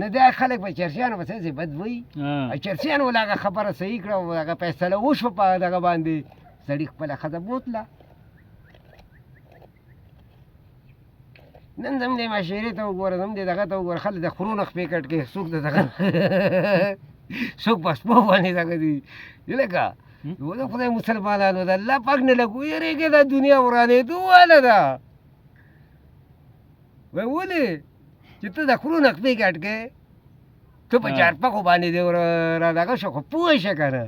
نه دا خلک په چرسیانو پسې چې بد وایي چرسیانو له هغه خبره صحیح کړه او هغه فیصله وشوه په دغه باندې سړي خپله ښځه بوتله نن زم دې معاشرې ته وګوره زم دې دغه ته وګوره خلک د خرو نه خپې کټ کوي څوک د دغه څوک په سپو باندې دغه دي لکه د خدای مسلمانانو د الله پاک نه لږ ویرېږې دا دنیا ورانېدو واله ده وایي ولې چې ته د خرو نه خپې کټ کوې ته په چارپکو باندې دې را دغه شو خو پوه شه که نه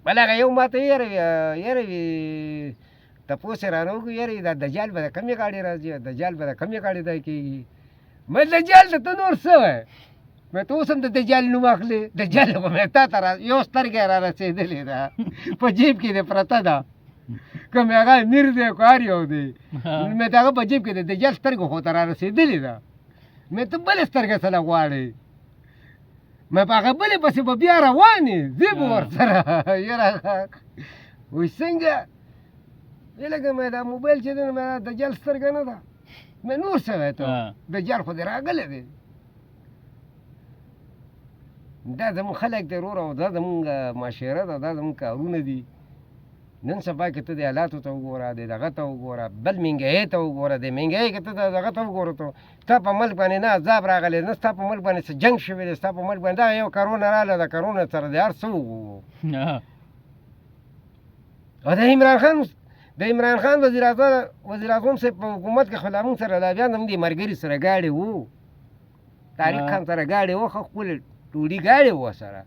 بل هغه یو ما ته یاره وي تپوس یې رانه وکړو یاره دا دجال به د کمې ګاډې راځي دجال به د کمې ګاډې ځای کېږي مې دجال ته ته نور څه وایې مې ته اوس هم د دجال نوم اخلې دجال خو مې تا ته یو سترګه یې را رسېدلې ده په جیب کې دې پرته ده که مې هغه میر دی که هر یو دی مې د هغه په جیب کې د دجال سترګه خو ته را رسېدلې ده مې ته بلې سترګه سره غواړې مې په هغه بلې پسې به بیا روان یې ځې به ورسره یاره وایي څنګه وی لکه مې دا موبایل چې دی نو مې دجال سترګه نه ده مې نور څه وایې ته دجال خو دې راغلی دی دا زموږ خلک دی وروره او دا زموږ معاشره ده دا زموږ کارونه دي نن سبا کې ته د حالاتو ته وګوره د دغه ته وګوره بل مهنګایۍ ته وګوره د مهنګایۍ کې ته دغه ته وګوره ته ستا په ملک باندې نه عذاب راغلی نه ستا په ملک باندې څه جنګ شوی دی ستا په ملک باندې دغه یو کرونا راغله د کرونا سره د هر څه وګورو او د عمران خان وزیر اعظم صاحب په حکومت کې خو لا موږ سره لا بیا هم دې ملګري سره ګاډې وو طارق خان سره ګاډې وه ښه خپل ټولي ګاډې وه سره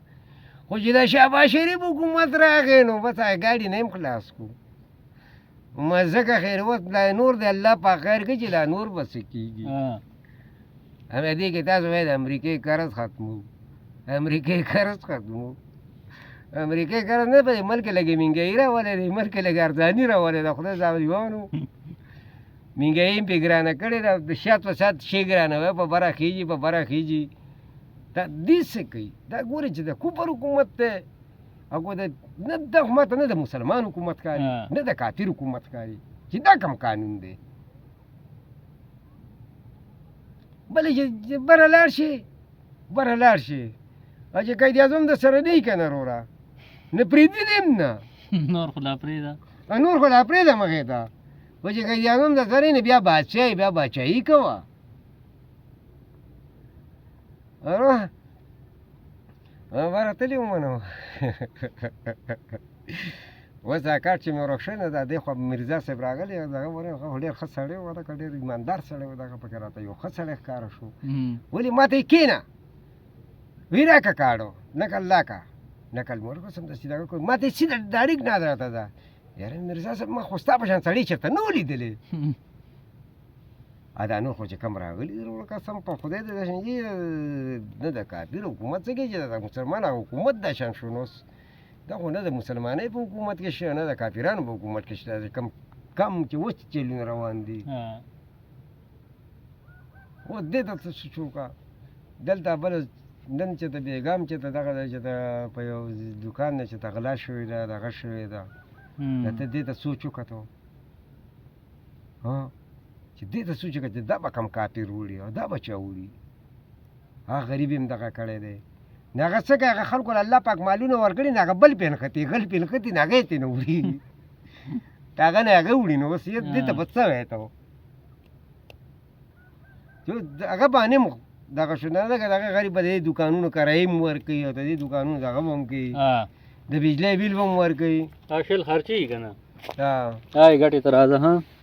خو چې د شهباز شریف حکومت راغی نو بس هغه ګاډي نه هم خلاص کړو ځکه خیر وخت لا نور د الله په خیر کې چې لا نور به څه کېږي همې دې کې تاسو وایي د امریکې قرض ختمو امریکې قرض نه په دې ملک لږې مهنګایي راولې دې ملک لږې ارزاني راولې ده خدای صاحب دیوانو مهنګایي هم پې ګرانه کړې ده د شات په شات شی ګرانه وی په بره خیږي دا دې څه کوي دا ګورې چې د کفر حکومت دی او نه د حکومت نه د مسلمان حکومت کاري نه د کافر حکومت کاري چې دا کم قانون دی بلې چې بره لاړ شي او چې قید اعظم د سره دی که نه وروره نه پرېږدي دې هم نه نور خو لا پرېږده مخې ته خو چې قید اعظم د سره نه بیا بادشاهي کوه بره تللی وم نو اوس دا کار چې مې ورک شوی نه دا دی خو میرزا صاحب راغلی دغه خو ډېر ښه سړی و دغه ډېر ایماندار سړی و دغه پکې راته یو ښه سړی ښکاره شو ولې ما ته یې کښېنه وی راکه کاړو نکل لاکه نکل مور کو سمدستي دغه کوي ما ته یې سیده ډایرکټ ناد راته ده یاره میرزا صاحب ما خو ستا په شان سړی چېرته نه و لیدلی دا نور خو چې کم راغلي دي وروره قسم په خدای د داسې نه د کافر حکومت څه کوي چې د مسلمان حکومت دا شان شو نو دا خو نه د مسلمانۍ په حکومت کې شته نه د کافرانو په حکومت کې شته کم چې اوس چلونه روان دي اوس دې ته څه وکړه دلته بله نن چې ته بېګام چې ته دغه دی چې ته په یو دوکان نه چې ته غلا شوې ده دغه شوې ده ته دې ته سوچ وکړه چې دې ته سوچ وکړه چې دا به کم کافر وړي او دا به چا وړي هغه غریب هم دغه کړی دی نو هغه څه کوي هغه خلکو له الله پاک مالونه ورکړي نو هغه بل پې نښتي غل پې نښتي نو هغه یې ترې نه وړي هغه نه هغه وړي نو اوس دې ته به څه وایې ته چې هغه باندې هم دغه شو نه ده دغه غریب به د دې دوکانونو کرایې هم ورکوي او د دې دوکانونو دغه به هم کوي د بجلی بیل به هم ورکوي خرچي که نه ګټې ته راځه